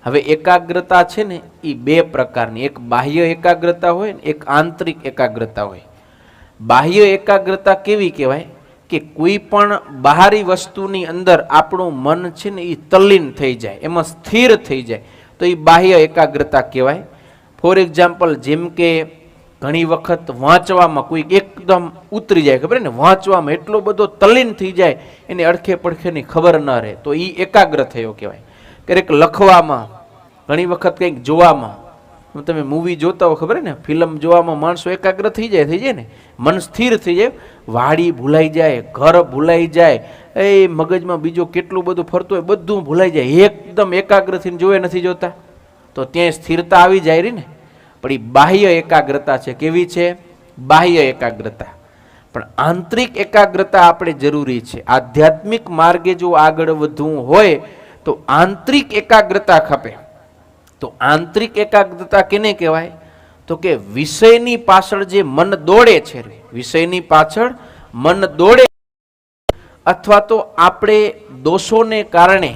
હવે એકાગ્રતા છે ને એ બે પ્રકારની, એક બાહ્ય એકાગ્રતા હોય ને એક આંતરિક એકાગ્રતા હોય. બાહ્ય એકાગ્રતા કેવી કહેવાય કે કોઈ પણ બહારી વસ્તુની અંદર આપણું મન છે ને એ તલ્લીન થઈ જાય, એમાં સ્થિર થઈ જાય, તો એ બાહ્ય એકાગ્રતા કહેવાય. ફોર એક્ઝામ્પલ, જેમ કે ઘણી વખત વાંચવામાં કોઈ એકદમ ઉતરી જાય, ખબર ને, વાંચવામાં એટલો બધો તલ્લીન થઈ જાય એને અડખે પડખેની ખબર ન રહે, તો એ એકાગ્ર થયો કહેવાય. ક્યારેક લખવામાં, ઘણી વખત કંઈક જોવામાં, તમે મૂવી જોતા હો, ખબર ને, ફિલ્મ જોવામાં માણસો એકાગ્ર થઈ જાય ને, મન સ્થિર થઈ જાય, વાડી ભૂલાઈ જાય, ઘર ભૂલાઈ જાય, એ મગજમાં બીજો કેટલું બધું ફરતું હોય બધું ભૂલાઈ જાય, એકદમ એકાગ્ર થઈને જોવે નથી જોતા, તો ત્યાં સ્થિરતા આવી જાય રહી ને. પણ એ બાહ્ય એકાગ્રતા છે. કેવી છે? બાહ્ય એકાગ્રતા. પણ આંતરિક એકાગ્રતા આપણે જરૂરી છે. આધ્યાત્મિક માર્ગે જો આગળ વધવું હોય તો આંતરિક એકાગ્રતા ખપે. તો આંતરિક એકાગ્રતા કેને કહેવાય? તો કે વિષયની પાછળ જે મન દોડે છે, વિષયની પાછળ મન દોડે, અથવા તો આપણે દોષોને કારણે,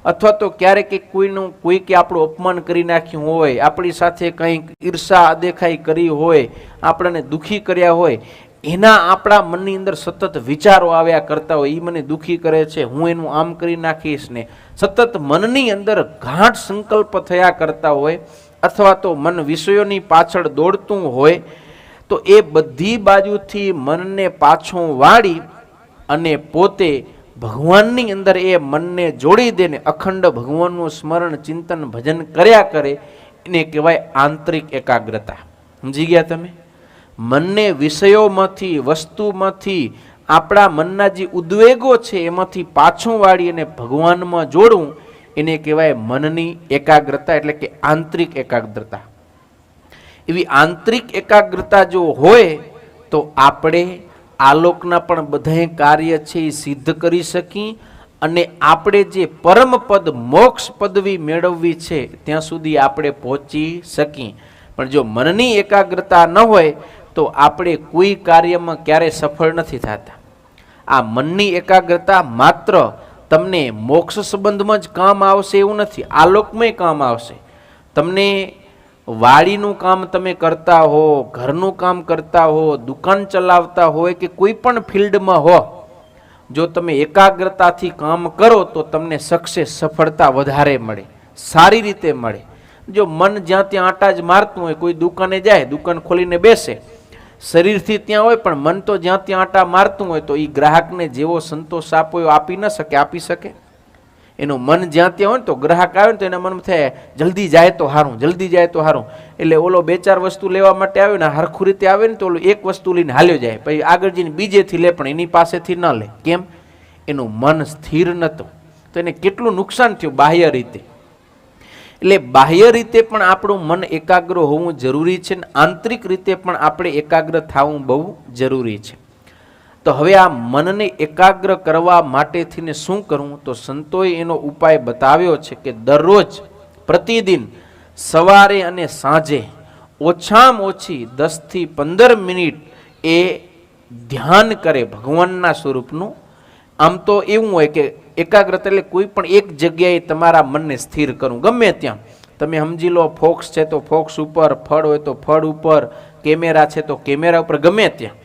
અથવા તો ક્યારેક કોઈ કે આપણું અપમાન કરી નાખ્યું હોય, આપણી સાથે કંઈક ઈર્ષા અદેખાઈ કરી હોય, આપણને દુઃખી કર્યા હોય, એના આપણા મનની અંદર સતત વિચારો આવ્યા કરતા હોય, એ મને દુઃખી કરે છે, હું એનું આમ કરી નાખીશ ને, સતત મનની અંદર ગાઢ સંકલ્પ થયા કરતા હોય, અથવા તો મન વિષયોની પાછળ દોડતું હોય, તો એ બધી બાજુથી મનને પાછું વાળી અને પોતે ભગવાનની અંદર એ મનને જોડી દે, અખંડ ભગવાનનું સ્મરણ ચિંતન ભજન કર્યા કરે, એને કહેવાય આંતરિક એકાગ્રતા. સમજી ગયા તમે? મનને વિષયોમાંથી, વસ્તુમાંથી, આપણા મનના જે ઉદ્વેગો છે એમાંથી પાછું વાળી અને ભગવાનમાં જોડવું, એને કહેવાય મનની એકાગ્રતા, એટલે કે આંતરિક એકાગ્રતા. એવી આંતરિક એકાગ્રતા જો હોય તો આપણે આલોકના પણ બધા કાર્ય છે એ સિદ્ધ કરી શકી, અને આપણે જે પરમ પદ મોક્ષ પદવી મેળવવી છે ત્યાં સુધી આપણે પહોંચી શકી. પણ જો મનની એકાગ્રતા ન હોય તો આપણે કોઈ કાર્યમાં ક્યારે સફળ નથી થતા. આ મનની એકાગ્રતા માત્ર તમને મોક્ષ સંબંધમાં જ કામ આવશે એવું નથી, આલોકમાં કામ આવશે. તમને વાડીનું કામ તમે કરતા હો, ઘરનું કામ કરતા હો, દુકાન ચલાવતા હોય કે કોઈ પણ ફિલ્ડમાં હો, જો તમે એકાગ્રતાથી કામ કરો તો તમને સક્સેસ, સફળતા વધારે મળે, સારી રીતે મળે. જો મન જ્યાં ત્યાં આટા જ મારતું હોય, કોઈ દુકાને જાય, દુકાન ખોલીને બેસે, શરીરથી ત્યાં હોય પણ મન તો જ્યાં ત્યાં આટા મારતું હોય, તો એ ગ્રાહકને જેવો સંતોષ આપો એ આપી ન શકે, આપી શકે? એનું મન જ્યાં ત્યાં હોય ને, તો ગ્રાહક આવે ને તો એના મનમાં થાય જલ્દી જાય તો સારું, જલ્દી જાય તો સારું. એટલે ઓલો બે ચાર વસ્તુ લેવા માટે આવે ને, હરખું રીતે આવે ને, તો ઓલો એક વસ્તુ લઈને હાલ્યો જાય, પછી આગળ જઈને બીજેથી લે, પણ એની પાસેથી ન લે. કેમ? એનું મન સ્થિર નહોતું. તો એને કેટલું નુકસાન થયું બાહ્ય રીતે. એટલે બાહ્ય રીતે પણ આપણું મન એકાગ્ર હોવું જરૂરી છે, ને આંતરિક રીતે પણ આપણે એકાગ્ર થવું બહુ જરૂરી છે. તો હવે આ મનને એકાગ્ર કરવા માટેથી શું કરવું? તો સંતોએ એનો ઉપાય બતાવ્યો છે કે દરરોજ, પ્રતિદિન સવારે અને સાંજે ઓછામાં ઓછી 10 થી 15 મિનિટ એ ધ્યાન કરે ભગવાનના સ્વરૂપનું. આમ તો એવું હોય કે એકાગ્રતા એટલે કોઈ પણ એક જગ્યાએ તમારા મનને સ્થિર કરવું, ગમે ત્યાં. તમે સમજી લો, ફોક્સ છે તો ફોક્સ ઉપર, ફળ હોય તો ફળ ઉપર, કેમેરા છે તો કેમેરા ઉપર, ગમે ત્યાં.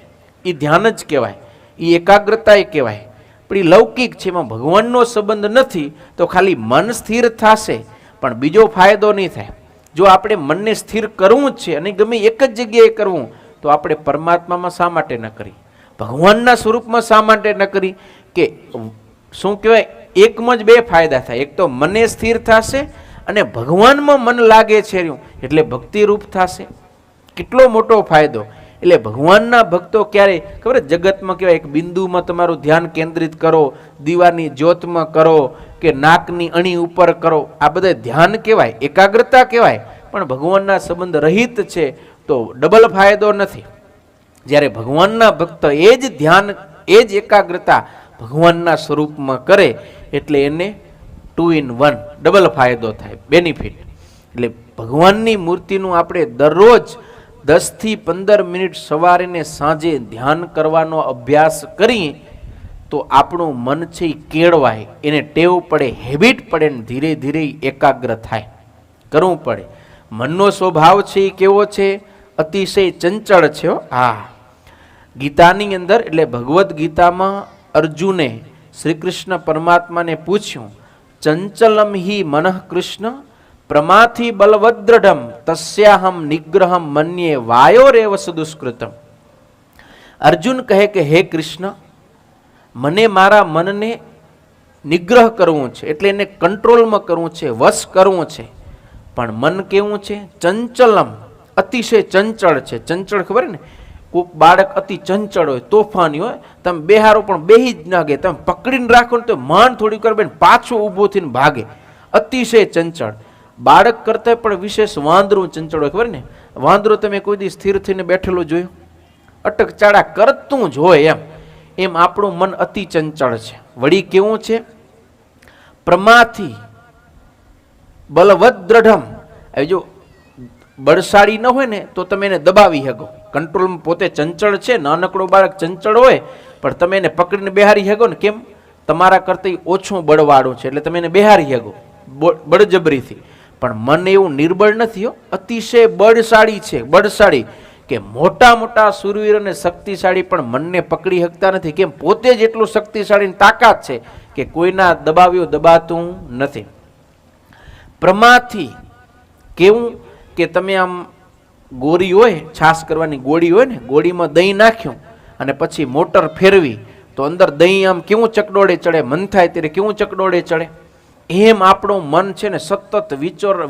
એ ધ્યાન જ કહેવાય, એ એકાગ્રતા એ કહેવાય. પણ એ લૌકિક છે, એમાં ભગવાનનો સંબંધ નથી, તો ખાલી મન સ્થિર થશે પણ બીજો ફાયદો નહીં થાય. જો આપણે મનને સ્થિર કરવું જ છે અને ગમે એક જ જગ્યાએ કરવું, તો આપણે પરમાત્મામાં શા માટે ન કરી, ભગવાનના સ્વરૂપમાં શા માટે ન કરી? કે શું કહેવાય, એકમાં જ બે ફાયદા થાય. એક તો મને સ્થિર થશે અને ભગવાનમાં મન લાગે છે એટલે ભક્તિરૂપ થશે. કેટલો મોટો ફાયદો! એટલે ભગવાનના ભક્તો ક્યારે ખબર, જગતમાં કહેવાય એક બિંદુમાં તમારું ધ્યાન કેન્દ્રિત કરો, દીવાની જ્યોતમાં કરો કે નાકની અણી ઉપર કરો, આ બધા ધ્યાન કહેવાય, એકાગ્રતા કહેવાય. પણ ભગવાનના સંબંધ રહિત છે તો ડબલ ફાયદો નથી. જ્યારે ભગવાનના ભક્ત એ જ ધ્યાન, એ જ એકાગ્રતા ભગવાનના સ્વરૂપમાં કરે એટલે એને 2 in 1 ડબલ ફાયદો થાય, બેનિફિટ. એટલે ભગવાનની મૂર્તિનું આપણે દરરોજ 10 થી 15 મિનિટ સવારે ને સાંજે ધ્યાન કરવાનો અભ્યાસ કરી તો આપણું મન છે એ કેળવાય, એને ટેવ પડે, હેબિટ પડે ને ધીરે ધીરે એકાગ્ર થાય. કરવું પડે. મનનો સ્વભાવ છે એ કેવો છે? અતિશય ચંચળ છે હો. હા, ગીતાની અંદર એટલે ભગવદ્ ગીતામાં અર્જુને શ્રી કૃષ્ણ પરમાત્માને પૂછ્યું, ચંચલમ હિ મનઃ કૃષ્ણ પ્રમાથી બલવદ્રઢમ તસ્યાહમ નિગ્રહમ મન્યે વાયોરેવ સુદુષ્કૃતમ. અર્જુન કહે કે હે કૃષ્ણ, મને મારા મનને નિગ્રહ કરવું છે, એટલે એને કંટ્રોલમાં કરવું છે, વશ કરવું છે. પણ મન કેવું છે? ચંચલમ, અતિશય ચંચળ છે. ચંચળ ખબર ને, કોઈક બાળક અતિ ચંચળ હોય, તોફાની હોય, તમે બેહારો પણ બેહી જ ના ગે, તમે પકડીને રાખો ને તો માંડ થોડી કર બેન પાછો ઊભો થઈને ભાગે. અતિશય ચંચળ. બાળક કરતા પણ વિશેષ વાંદરું ચંચળ હોય. ખબર ને, વાંદરો તમે કોઈ દી સ્થિર થઈને બેઠેલો જોયું? અટક ચાડા કરતું જ હોય. એમ આપણું મન અતિ ચંચળ છે. વળી કેવું છે? પ્રમાથી બલવદ્રઢમ. હવે જો બળશાળી ન હોય ને તો તમે એને દબાવી શકો, કંટ્રોલમાં. પોતે ચંચળ છે, નાનકડો બાળક ચંચળ હોય પણ તમે એને પકડીને બેહારી શકો ને. કેમ? તમારા કરતાં ઓછું બળવાળું છે એટલે તમે એને બેહારી શકો બળજબરીથી. પણ મન એવું નિર્બળ નથી હો, અતિશય બળશાળી છે. બળશાળી કે મોટા મોટા સુરવીર અને શક્તિશાળી પણ મનને પકડી શકતા નથી. કેમ? પોતે જ એટલું શક્તિશાળી તાકાત છે કે કોઈના દબાવ્યું દબાતું નથી. પ્રમાથી કેવું કે તમે આમ ગોળી હોય, છાશ કરવાની ગોળી હોય ને, ગોળીમાં દહીં નાખ્યું અને પછી મોટર ફેરવી તો અંદર દહીં આમ કેવું ચકડોળે ચડે, મન થાય ત્યારે કેવું ચકડોળે ચડે. એમ આપણું મન છે ને સતત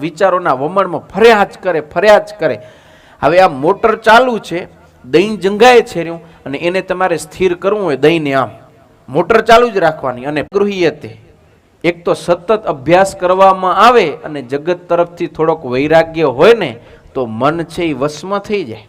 વિચારોના વમણમાં ફર્યા જ કરે. હવે આ મોટર ચાલુ છે, દહીં જંગાય છે રહ્યું, અને એને તમારે સ્થિર કરવું હોય, દહીંને આમ મોટર ચાલુ જ રાખવાની. અને ગૃહ્યતે, એક તો સતત અભ્યાસ કરવામાં આવે અને જગત તરફથી થોડોક વૈરાગ્ય હોય ને તો મન છે એ વશમાં થઈ જાય.